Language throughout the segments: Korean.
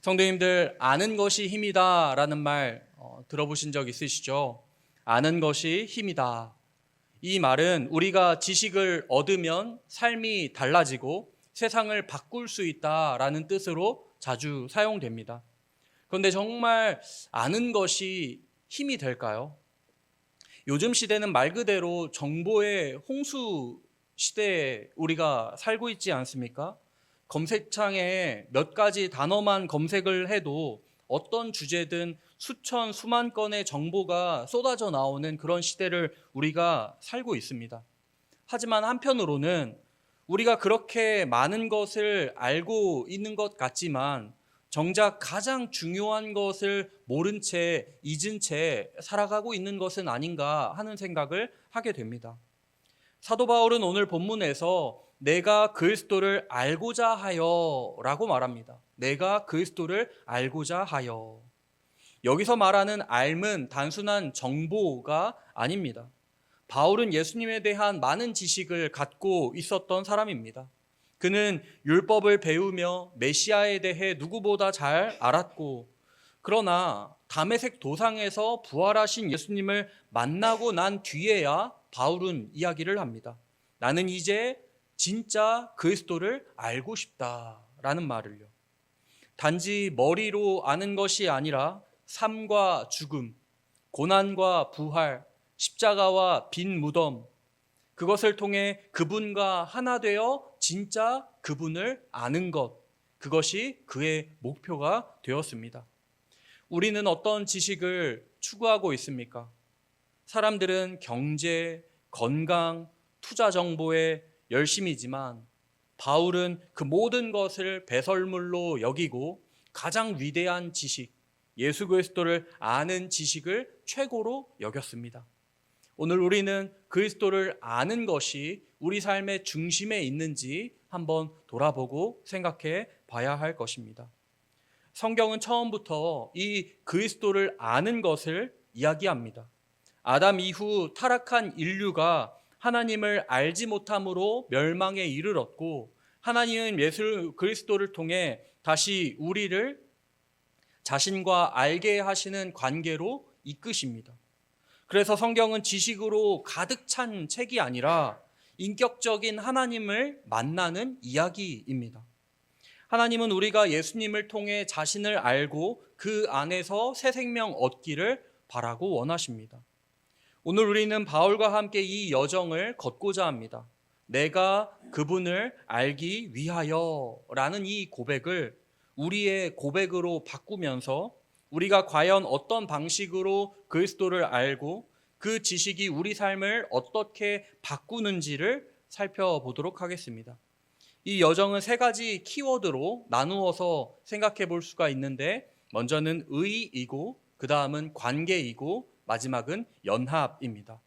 성도님들, 아는 것이 힘이다 라는 말 들어보신 적 있으시죠? 아는 것이 힘이다. 이 말은 우리가 지식을 얻으면 삶이 달라지고 세상을 바꿀 수 있다라는 뜻으로 자주 사용됩니다. 그런데 정말 아는 것이 힘이 될까요? 요즘 시대는 말 그대로 정보의 홍수 시대에 우리가 살고 있지 않습니까? 검색창에 몇 가지 단어만 검색을 해도 어떤 주제든 수천, 수만 건의 정보가 쏟아져 나오는 그런 시대를 우리가 살고 있습니다. 하지만 한편으로는 우리가 그렇게 많은 것을 알고 있는 것 같지만 정작 가장 중요한 것을 모른 채, 잊은 채 살아가고 있는 것은 아닌가 하는 생각을 하게 됩니다. 사도 바울은 오늘 본문에서 내가 그리스도를 알고자 하여 라고 말합니다. 내가 그리스도를 알고자 하여. 여기서 말하는 알은 단순한 정보가 아닙니다. 바울은 예수님에 대한 많은 지식을 갖고 있었던 사람입니다. 그는 율법을 배우며 메시아에 대해 누구보다 잘 알았고, 그러나 다메섹 도상에서 부활하신 예수님을 만나고 난 뒤에야 바울은 이야기를 합니다. 나는 이제 진짜 그리스도를 알고 싶다라는 말을요. 단지 머리로 아는 것이 아니라 삶과 죽음, 고난과 부활, 십자가와 빈 무덤, 그것을 통해 그분과 하나 되어 진짜 그분을 아는 것, 그것이 그의 목표가 되었습니다. 우리는 어떤 지식을 추구하고 있습니까? 사람들은 경제, 건강, 투자 정보에 열심이지만 바울은 그 모든 것을 배설물로 여기고 가장 위대한 지식, 예수 그리스도를 아는 지식을 최고로 여겼습니다. 오늘 우리는 그리스도를 아는 것이 우리 삶의 중심에 있는지 한번 돌아보고 생각해 봐야 할 것입니다. 성경은 처음부터 이 그리스도를 아는 것을 이야기합니다. 아담 이후 타락한 인류가 하나님을 알지 못함으로 멸망에 이르렀고, 하나님은 예수 그리스도를 통해 다시 우리를 자신과 알게 하시는 관계로 이끄십니다. 그래서 성경은 지식으로 가득 찬 책이 아니라 인격적인 하나님을 만나는 이야기입니다. 하나님은 우리가 예수님을 통해 자신을 알고 그 안에서 새 생명 얻기를 바라고 원하십니다. 오늘 우리는 바울과 함께 이 여정을 걷고자 합니다. 내가 그분을 알기 위하여 라는 이 고백을 우리의 고백으로 바꾸면서 우리가 과연 어떤 방식으로 그리스도를 알고 그 지식이 우리 삶을 어떻게 바꾸는지를 살펴보도록 하겠습니다. 이 여정은 세 가지 키워드로 나누어서 생각해 볼 수가 있는데, 먼저는 의이고, 그 다음은 관계이고, 마지막은 연합입니다.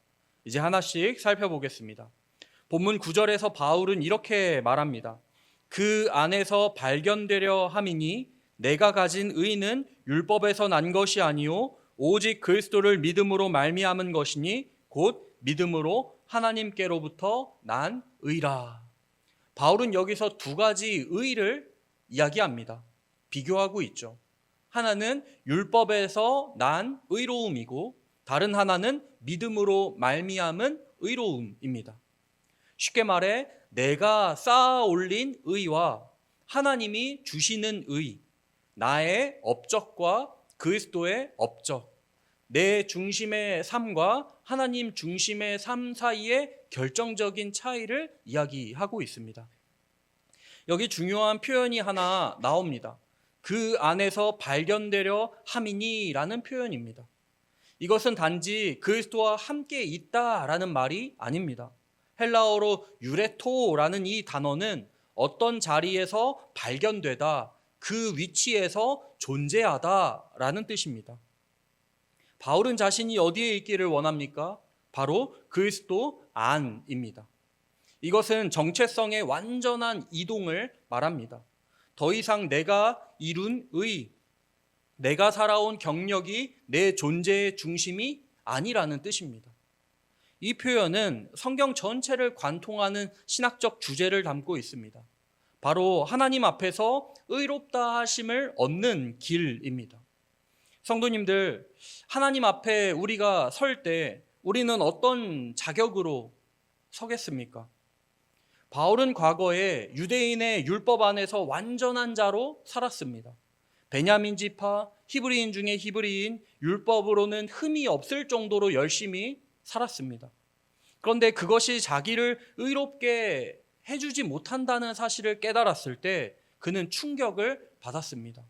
이제 하나씩 살펴보겠습니다. 본문 9절에서 바울은 이렇게 말합니다. 그 안에서 발견되려 함이니 내가 가진 의는 율법에서 난 것이 아니요 오직 그리스도를 믿음으로 말미암은 것이니 곧 믿음으로 하나님께로부터 난 의라. 바울은 여기서 두 가지 의를 이야기합니다. 비교하고 있죠. 하나는 율법에서 난 의로움이고 다른 하나는 믿음으로 말미암은 의로움입니다. 쉽게 말해 내가 쌓아 올린 의와 하나님이 주시는 의, 나의 업적과 그리스도의 업적, 내 중심의 삶과 하나님 중심의 삶 사이의 결정적인 차이를 이야기하고 있습니다. 여기 중요한 표현이 하나 나옵니다. 그 안에서 발견되려 함이니라는 표현입니다. 이것은 단지 그리스도와 함께 있다라는 말이 아닙니다. 헬라어로 유레토라는 이 단어는 어떤 자리에서 발견되다, 그 위치에서 존재하다라는 뜻입니다. 바울은 자신이 어디에 있기를 원합니까? 바로 그리스도 안입니다. 이것은 정체성의 완전한 이동을 말합니다. 더 이상 내가 이룬 의, 내가 살아온 경력이 내 존재의 중심이 아니라는 뜻입니다. 이 표현은 성경 전체를 관통하는 신학적 주제를 담고 있습니다. 바로 하나님 앞에서 의롭다 하심을 얻는 길입니다. 성도님들, 하나님 앞에 우리가 설 때 우리는 어떤 자격으로 서겠습니까? 바울은 과거에 유대인의 율법 안에서 완전한 자로 살았습니다. 베냐민 지파, 히브리인 중에 히브리인, 율법으로는 흠이 없을 정도로 열심히 살았습니다. 그런데 그것이 자기를 의롭게 해주지 못한다는 사실을 깨달았을 때 그는 충격을 받았습니다.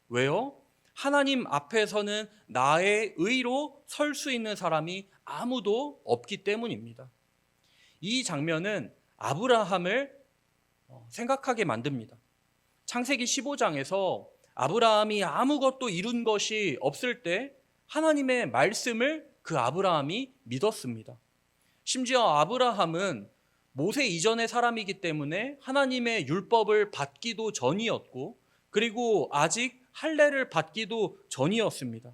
왜요? 하나님 앞에서는 나의 의로 설 수 있는 사람이 아무도 없기 때문입니다. 이 장면은 아브라함을 생각하게 만듭니다. 창세기 15장에서 아브라함이 아무것도 이룬 것이 없을 때 하나님의 말씀을 그 아브라함이 믿었습니다. 심지어 아브라함은 모세 이전의 사람이기 때문에 하나님의 율법을 받기도 전이었고, 그리고 아직 할례를 받기도 전이었습니다.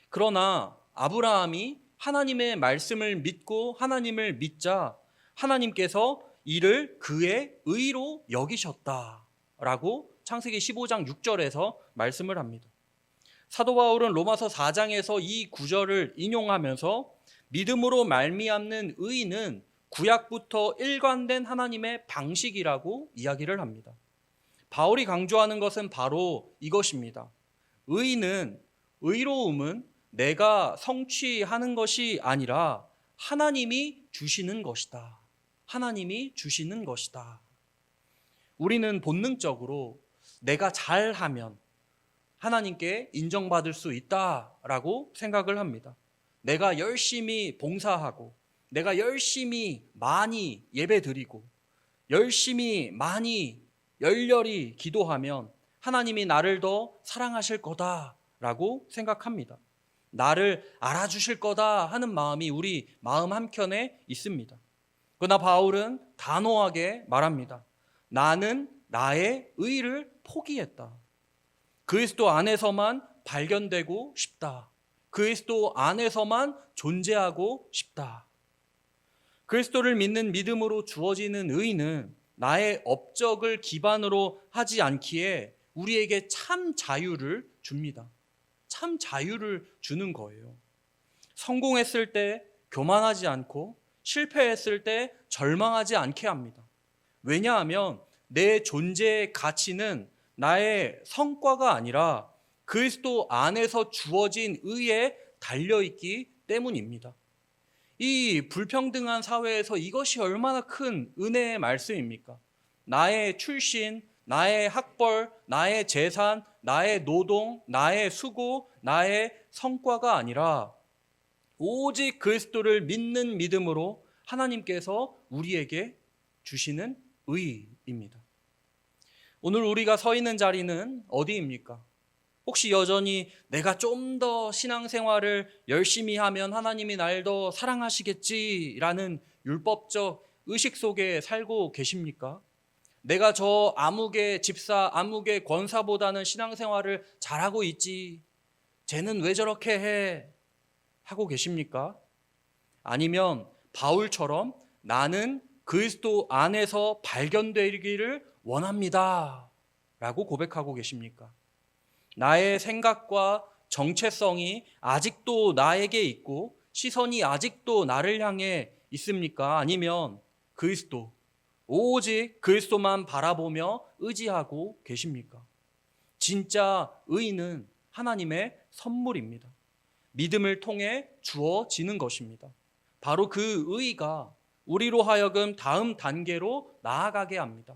그러나 아브라함이 하나님의 말씀을 믿고 하나님을 믿자 하나님께서 이를 그의 의로 여기셨다라고 창세기 15장 6절에서 말씀을 합니다. 사도 바울은 로마서 4장에서 이 구절을 인용하면서 믿음으로 말미암는 의는 구약부터 일관된 하나님의 방식이라고 이야기를 합니다. 바울이 강조하는 것은 바로 이것입니다. 의로움은 내가 성취하는 것이 아니라 하나님이 주시는 것이다. 하나님이 주시는 것이다. 우리는 본능적으로 내가 잘하면 하나님께 인정받을 수 있다라고 생각을 합니다. 내가 열심히 봉사하고, 내가 열심히 많이 예배드리고, 열심히 많이 열렬히 기도하면 하나님이 나를 더 사랑하실 거다라고 생각합니다. 나를 알아주실 거다 하는 마음이 우리 마음 한켠에 있습니다. 그러나 바울은 단호하게 말합니다. 나는 나의 의를 포기했다. 그리스도 안에서만 발견되고 싶다. 그리스도 안에서만 존재하고 싶다. 그리스도를 믿는 믿음으로 주어지는 의는 나의 업적을 기반으로 하지 않기에 우리에게 참 자유를 줍니다. 참 자유를 주는 거예요. 성공했을 때 교만하지 않고 실패했을 때 절망하지 않게 합니다. 왜냐하면 내 존재의 가치는 나의 성과가 아니라 그리스도 안에서 주어진 의에 달려있기 때문입니다. 이 불평등한 사회에서 이것이 얼마나 큰 은혜의 말씀입니까? 나의 출신, 나의 학벌, 나의 재산, 나의 노동, 나의 수고, 나의 성과가 아니라 오직 그리스도를 믿는 믿음으로 하나님께서 우리에게 주시는 의입니다. 오늘 우리가 서 있는 자리는 어디입니까? 혹시 여전히 내가 좀 더 신앙생활을 열심히 하면 하나님이 날 더 사랑하시겠지라는 율법적 의식 속에 살고 계십니까? 내가 저 아무개 집사, 아무개 권사보다는 신앙생활을 잘하고 있지, 쟤는 왜 저렇게 해? 하고 계십니까? 아니면 바울처럼 나는 그리스도 안에서 발견되기를 원합니다 라고 고백하고 계십니까? 나의 생각과 정체성이 아직도 나에게 있고 시선이 아직도 나를 향해 있습니까? 아니면 그리스도, 오직 그리스도만 바라보며 의지하고 계십니까? 진짜 의는 하나님의 선물입니다. 믿음을 통해 주어지는 것입니다. 바로 그 의가 우리로 하여금 다음 단계로 나아가게 합니다.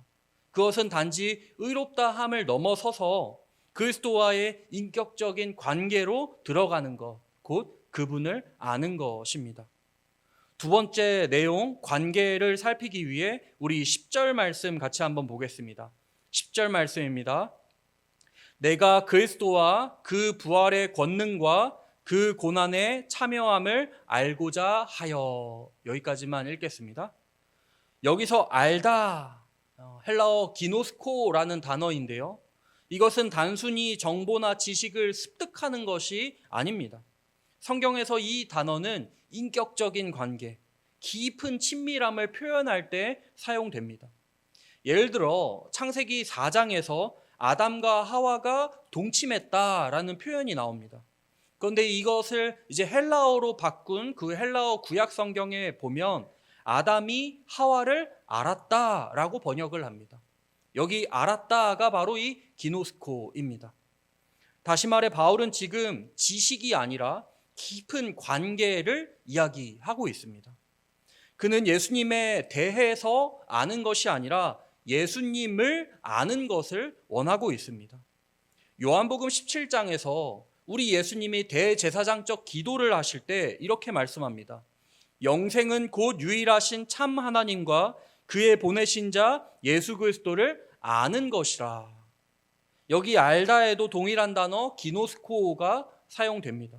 그것은 단지 의롭다함을 넘어서서 그리스도와의 인격적인 관계로 들어가는 것, 곧 그분을 아는 것입니다. 두 번째 내용, 관계를 살피기 위해 우리 10절 말씀 같이 한번 보겠습니다. 10절 말씀입니다. 내가 그리스도와 그 부활의 권능과 그 고난의 참여함을 알고자 하여. 여기까지만 읽겠습니다. 여기서 알다, 헬라어 기노스코라는 단어인데요. 이것은 단순히 정보나 지식을 습득하는 것이 아닙니다. 성경에서 이 단어는 인격적인 관계, 깊은 친밀함을 표현할 때 사용됩니다. 예를 들어 창세기 4장에서 아담과 하와가 동침했다라는 표현이 나옵니다. 그런데 이것을 이제 헬라어로 바꾼 그 헬라어 구약 성경에 보면 아담이 하와를 알았다라고 번역을 합니다. 여기 알았다가 바로 이 기노스코입니다. 다시 말해 바울은 지금 지식이 아니라 깊은 관계를 이야기하고 있습니다. 그는 예수님에 대해서 아는 것이 아니라 예수님을 아는 것을 원하고 있습니다. 요한복음 17장에서 우리 예수님이 대제사장적 기도를 하실 때 이렇게 말씀합니다. 영생은 곧 유일하신 참 하나님과 그의 보내신 자 예수 그리스도를 아는 것이라. 여기 알다에도 동일한 단어 기노스코가 사용됩니다.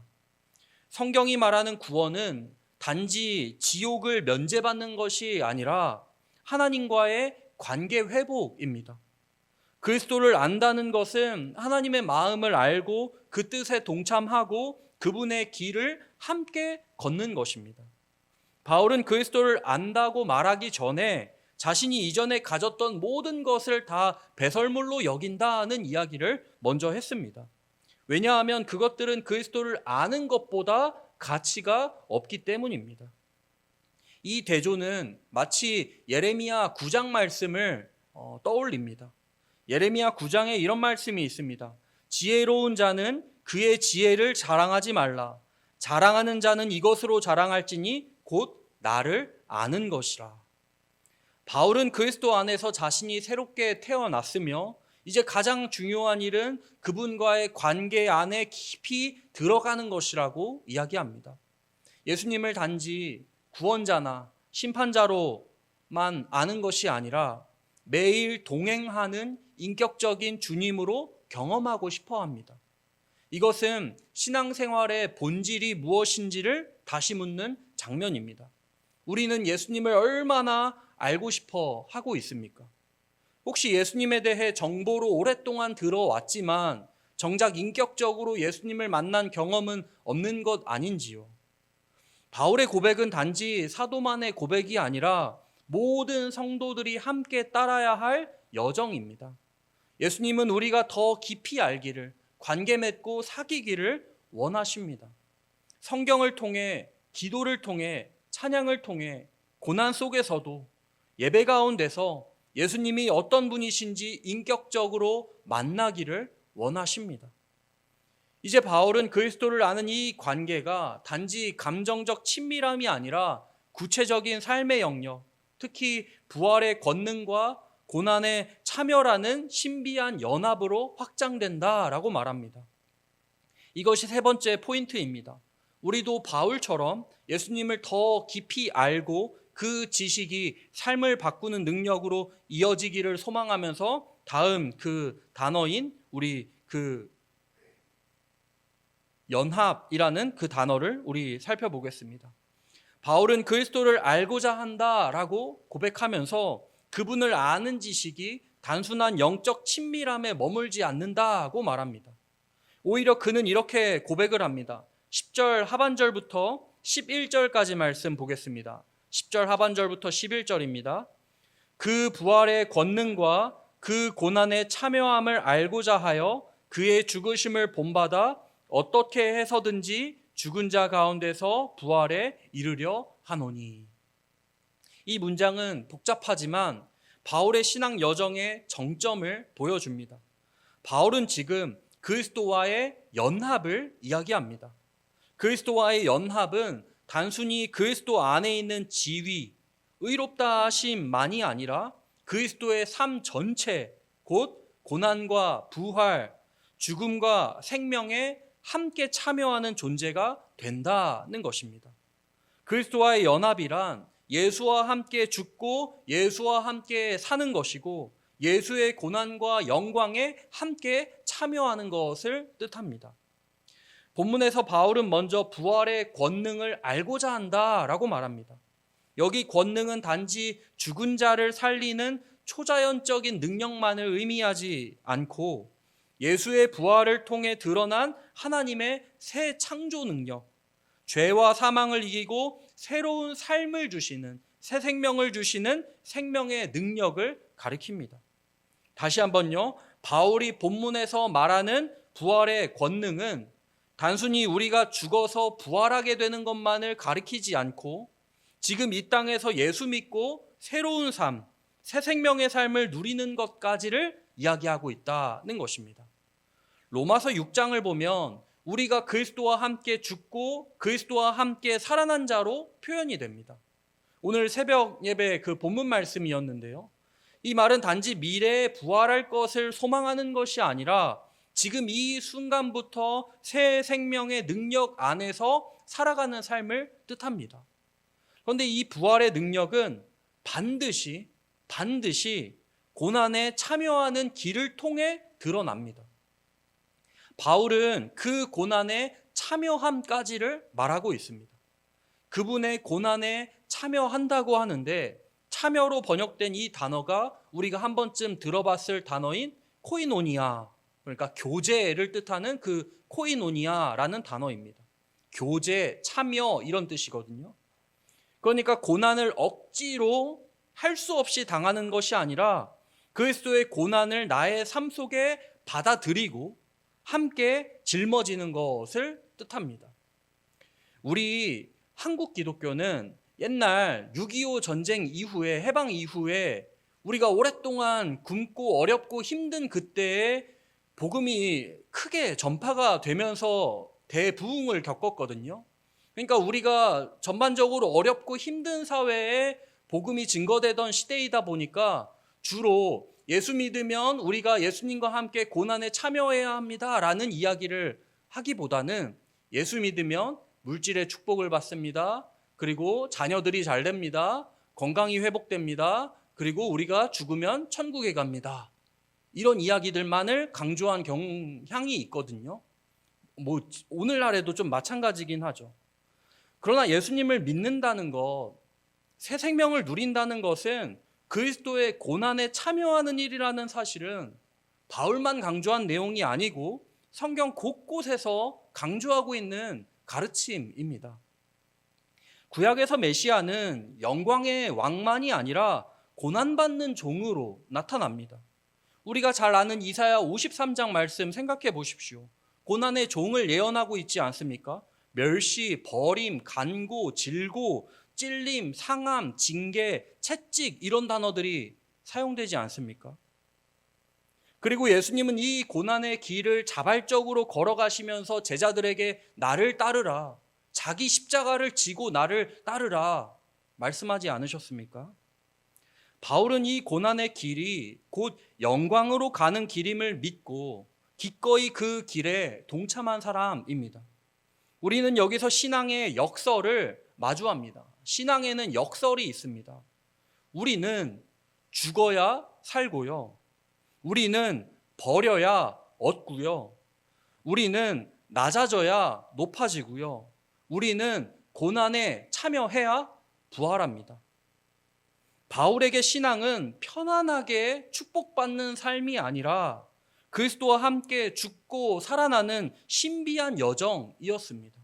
성경이 말하는 구원은 단지 지옥을 면제받는 것이 아니라 하나님과의 관계 회복입니다. 그리스도를 안다는 것은 하나님의 마음을 알고 그 뜻에 동참하고 그분의 길을 함께 걷는 것입니다. 바울은 그리스도를 안다고 말하기 전에 자신이 이전에 가졌던 모든 것을 다 배설물로 여긴다는 이야기를 먼저 했습니다. 왜냐하면 그것들은 그리스도를 아는 것보다 가치가 없기 때문입니다. 이 대조는 마치 예레미야 9장 말씀을 떠올립니다. 예레미야 9장에 이런 말씀이 있습니다. 지혜로운 자는 그의 지혜를 자랑하지 말라. 자랑하는 자는 이것으로 자랑할지니 곧 나를 아는 것이라. 바울은 그리스도 안에서 자신이 새롭게 태어났으며 이제 가장 중요한 일은 그분과의 관계 안에 깊이 들어가는 것이라고 이야기합니다. 예수님을 단지 구원자나 심판자로만 아는 것이 아니라 매일 동행하는 인격적인 주님으로 경험하고 싶어 합니다. 이것은 신앙생활의 본질이 무엇인지를 다시 묻는 장면입니다. 우리는 예수님을 얼마나 알고 싶어 하고 있습니까? 혹시 예수님에 대해 정보로 오랫동안 들어왔지만 정작 인격적으로 예수님을 만난 경험은 없는 것 아닌지요? 바울의 고백은 단지 사도만의 고백이 아니라 모든 성도들이 함께 따라야 할 여정입니다. 예수님은 우리가 더 깊이 알기를, 관계 맺고 사귀기를 원하십니다. 성경을 통해, 기도를 통해, 찬양을 통해, 고난 속에서도 예배 가운데서 예수님이 어떤 분이신지 인격적으로 만나기를 원하십니다. 이제 바울은 그리스도를 아는 이 관계가 단지 감정적 친밀함이 아니라 구체적인 삶의 영역, 특히 부활의 권능과 고난에 참여라는 신비한 연합으로 확장된다라고 말합니다. 이것이 세 번째 포인트입니다. 우리도 바울처럼 예수님을 더 깊이 알고 그 지식이 삶을 바꾸는 능력으로 이어지기를 소망하면서 다음 그 단어인 우리 그 연합이라는 그 단어를 우리 살펴보겠습니다. 바울은 그리스도를 알고자 한다라고 고백하면서 그분을 아는 지식이 단순한 영적 친밀함에 머물지 않는다고 말합니다. 오히려 그는 이렇게 고백을 합니다. 10절 하반절부터 11절까지 말씀 보겠습니다. 10절 하반절부터 11절입니다. 그 부활의 권능과 그 고난의 참여함을 알고자 하여 그의 죽으심을 본받아 어떻게 해서든지 죽은 자 가운데서 부활에 이르려 하노니. 이 문장은 복잡하지만 바울의 신앙 여정의 정점을 보여줍니다. 바울은 지금 그리스도와의 연합을 이야기합니다. 그리스도와의 연합은 단순히 그리스도 안에 있는 지위, 의롭다 하심만이 아니라 그리스도의 삶 전체, 곧 고난과 부활, 죽음과 생명에 함께 참여하는 존재가 된다는 것입니다. 그리스도와의 연합이란 예수와 함께 죽고 예수와 함께 사는 것이고 예수의 고난과 영광에 함께 참여하는 것을 뜻합니다. 본문에서 바울은 먼저 부활의 권능을 알고자 한다라고 말합니다. 여기 권능은 단지 죽은 자를 살리는 초자연적인 능력만을 의미하지 않고 예수의 부활을 통해 드러난 하나님의 새 창조 능력, 죄와 사망을 이기고 새로운 삶을 주시는, 새 생명을 주시는 생명의 능력을 가리킵니다. 다시 한번요. 바울이 본문에서 말하는 부활의 권능은 단순히 우리가 죽어서 부활하게 되는 것만을 가리키지 않고 지금 이 땅에서 예수 믿고 새로운 삶, 새 생명의 삶을 누리는 것까지를 이야기하고 있다는 것입니다. 로마서 6장을 보면 우리가 그리스도와 함께 죽고 그리스도와 함께 살아난 자로 표현이 됩니다. 오늘 새벽 예배 그 본문 말씀이었는데요. 이 말은 단지 미래에 부활할 것을 소망하는 것이 아니라 지금 이 순간부터 새 생명의 능력 안에서 살아가는 삶을 뜻합니다. 그런데 이 부활의 능력은 반드시 고난에 참여하는 길을 통해 드러납니다. 바울은 그 고난에 참여함까지를 말하고 있습니다. 그분의 고난에 참여한다고 하는데 참여로 번역된 이 단어가 우리가 한 번쯤 들어봤을 단어인 코이노니아, 그러니까 교제를 뜻하는 그 코이노니아라는 단어입니다. 교제, 참여 이런 뜻이거든요. 그러니까 고난을 억지로 할 수 없이 당하는 것이 아니라 그리스도의 고난을 나의 삶 속에 받아들이고 함께 짊어지는 것을 뜻합니다. 우리 한국 기독교는 옛날 6.25 전쟁 이후에, 해방 이후에 우리가 오랫동안 굶고 어렵고 힘든 그때에 복음이 크게 전파가 되면서 대부흥을 겪었거든요. 그러니까 우리가 전반적으로 어렵고 힘든 사회에 복음이 증거되던 시대이다 보니까 주로 예수 믿으면 우리가 예수님과 함께 고난에 참여해야 합니다라는 이야기를 하기보다는 예수 믿으면 물질의 축복을 받습니다. 그리고 자녀들이 잘 됩니다. 건강이 회복됩니다. 그리고 우리가 죽으면 천국에 갑니다. 이런 이야기들만을 강조한 경향이 있거든요. 오늘날에도 좀 마찬가지긴 하죠. 그러나 예수님을 믿는다는 것, 새 생명을 누린다는 것은 그리스도의 고난에 참여하는 일이라는 사실은 바울만 강조한 내용이 아니고 성경 곳곳에서 강조하고 있는 가르침입니다. 구약에서 메시아는 영광의 왕만이 아니라 고난받는 종으로 나타납니다. 우리가 잘 아는 이사야 53장 말씀 생각해 보십시오. 고난의 종을 예언하고 있지 않습니까? 멸시, 버림, 간고, 질고, 찔림, 상함, 징계, 채찍 이런 단어들이 사용되지 않습니까? 그리고 예수님은 이 고난의 길을 자발적으로 걸어가시면서 제자들에게 나를 따르라, 자기 십자가를 지고 나를 따르라 말씀하지 않으셨습니까? 바울은 이 고난의 길이 곧 영광으로 가는 길임을 믿고 기꺼이 그 길에 동참한 사람입니다. 우리는 여기서 신앙의 역설을 마주합니다. 신앙에는 역설이 있습니다. 우리는 죽어야 살고요. 우리는 버려야 얻고요. 우리는 낮아져야 높아지고요. 우리는 고난에 참여해야 부활합니다. 바울에게 신앙은 편안하게 축복받는 삶이 아니라 그리스도와 함께 죽고 살아나는 신비한 여정이었습니다.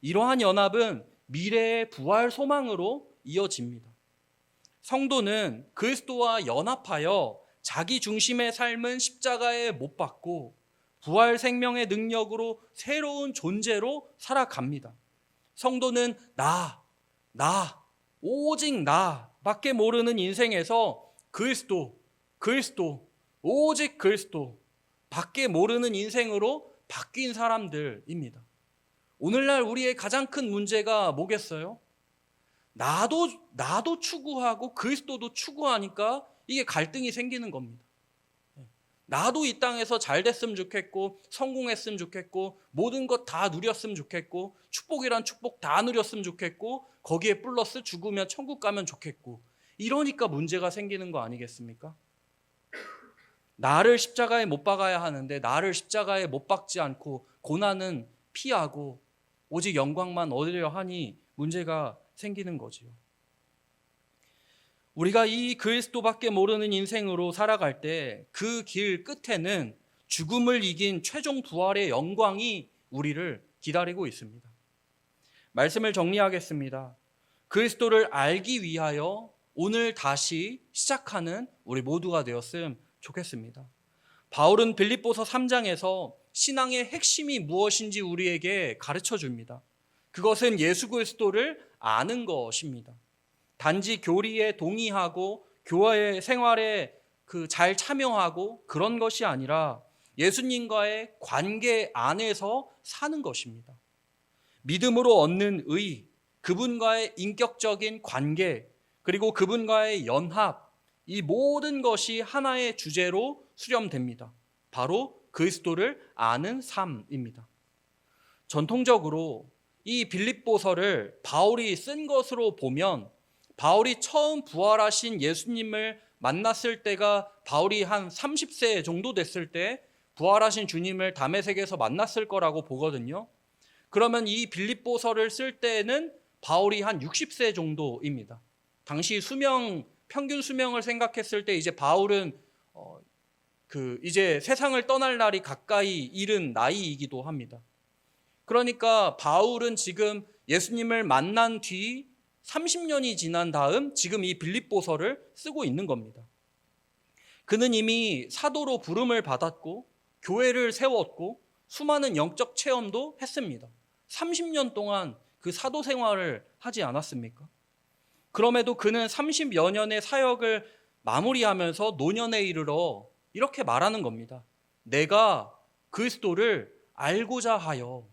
이러한 연합은 미래의 부활 소망으로 이어집니다. 성도는 그리스도와 연합하여 자기 중심의 삶은 십자가에 못 박고 부활 생명의 능력으로 새로운 존재로 살아갑니다. 성도는 오직 나 밖에 모르는 인생에서 그리스도, 오직 그리스도 밖에 모르는 인생으로 바뀐 사람들입니다. 오늘날 우리의 가장 큰 문제가 뭐겠어요? 나도 추구하고 그리스도도 추구하니까 이게 갈등이 생기는 겁니다. 나도 이 땅에서 잘 됐으면 좋겠고 성공했으면 좋겠고 모든 것 다 누렸으면 좋겠고 축복이란 축복 다 누렸으면 좋겠고 거기에 플러스 죽으면 천국 가면 좋겠고 이러니까 문제가 생기는 거 아니겠습니까? 나를 십자가에 못 박아야 하는데 나를 십자가에 못 박지 않고 고난은 피하고 오직 영광만 얻으려 하니 문제가 생기는 거지요. 우리가 이 그리스도밖에 모르는 인생으로 살아갈 때 그 길 끝에는 죽음을 이긴 최종 부활의 영광이 우리를 기다리고 있습니다. 말씀을 정리하겠습니다. 그리스도를 알기 위하여 오늘 다시 시작하는 우리 모두가 되었으면 좋겠습니다. 바울은 빌립보서 3장에서 신앙의 핵심이 무엇인지 우리에게 가르쳐 줍니다. 그것은 예수 그리스도를 아는 것입니다. 단지 교리에 동의하고 교회 생활에 잘 참여하고 그런 것이 아니라 예수님과의 관계 안에서 사는 것입니다. 믿음으로 얻는 의, 그분과의 인격적인 관계, 그리고 그분과의 연합, 이 모든 것이 하나의 주제로 수렴됩니다. 바로 그리스도를 아는 삶입니다. 전통적으로 이 빌립보서를 바울이 쓴 것으로 보면 바울이 처음 부활하신 예수님을 만났을 때가 바울이 한 30세 정도 됐을 때 부활하신 주님을 다메섹에서 만났을 거라고 보거든요. 그러면 이 빌립보서를 쓸 때에는 바울이 한 60세 정도입니다. 당시 평균 수명을 생각했을 때 이제 바울은 이제 세상을 떠날 날이 가까이 이른 나이이기도 합니다. 그러니까 바울은 지금 예수님을 만난 뒤 30년이 지난 다음 지금 이 빌립보서를 쓰고 있는 겁니다. 그는 이미 사도로 부름을 받았고 교회를 세웠고 수많은 영적 체험도 했습니다. 30년 동안 그 사도 생활을 하지 않았습니까? 그럼에도 그는 30여 년의 사역을 마무리하면서 노년에 이르러 이렇게 말하는 겁니다. 내가 그리스도를 알고자 하여.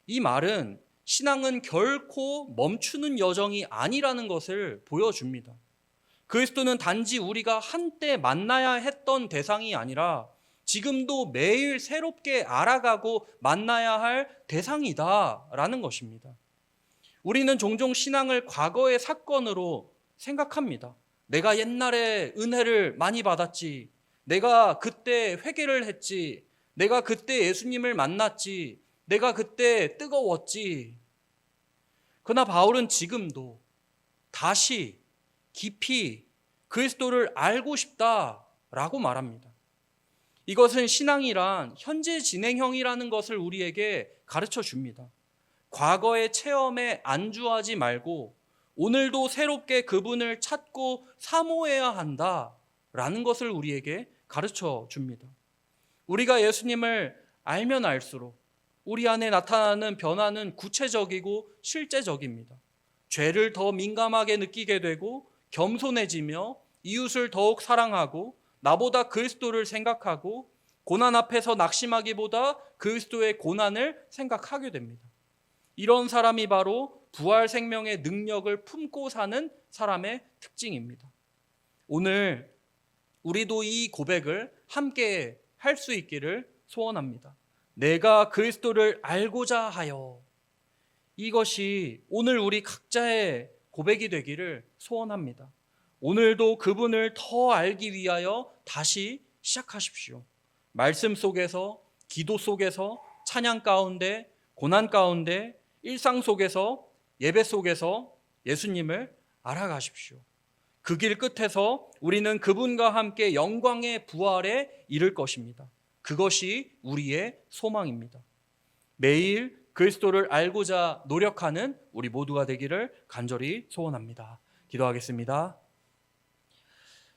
이 말은 신앙은 결코 멈추는 여정이 아니라는 것을 보여줍니다. 그리스도는 단지 우리가 한때 만나야 했던 대상이 아니라 지금도 매일 새롭게 알아가고 만나야 할 대상이다라는 것입니다. 우리는 종종 신앙을 과거의 사건으로 생각합니다. 내가 옛날에 은혜를 많이 받았지. 내가 그때 회개를 했지. 내가 그때 예수님을 만났지. 내가 그때 뜨거웠지. 그러나 바울은 지금도 다시 깊이 그리스도를 알고 싶다라고 말합니다. 이것은 신앙이란 현재 진행형이라는 것을 우리에게 가르쳐 줍니다. 과거의 체험에 안주하지 말고 오늘도 새롭게 그분을 찾고 사모해야 한다라는 것을 우리에게 가르쳐 줍니다. 우리가 예수님을 알면 알수록 우리 안에 나타나는 변화는 구체적이고 실제적입니다. 죄를 더 민감하게 느끼게 되고 겸손해지며 이웃을 더욱 사랑하고 나보다 그리스도를 생각하고 고난 앞에서 낙심하기보다 그리스도의 고난을 생각하게 됩니다. 이런 사람이 바로 부활 생명의 능력을 품고 사는 사람의 특징입니다. 오늘 우리도 이 고백을 함께 할 수 있기를 소원합니다. 내가 그리스도를 알고자 하여. 이것이 오늘 우리 각자의 고백이 되기를 소원합니다. 오늘도 그분을 더 알기 위하여 다시 시작하십시오. 말씀 속에서, 기도 속에서, 찬양 가운데, 고난 가운데, 일상 속에서, 예배 속에서 예수님을 알아가십시오. 그 길 끝에서 우리는 그분과 함께 영광의 부활에 이를 것입니다. 그것이 우리의 소망입니다. 매일 그리스도를 알고자 노력하는 우리 모두가 되기를 간절히 소원합니다. 기도하겠습니다.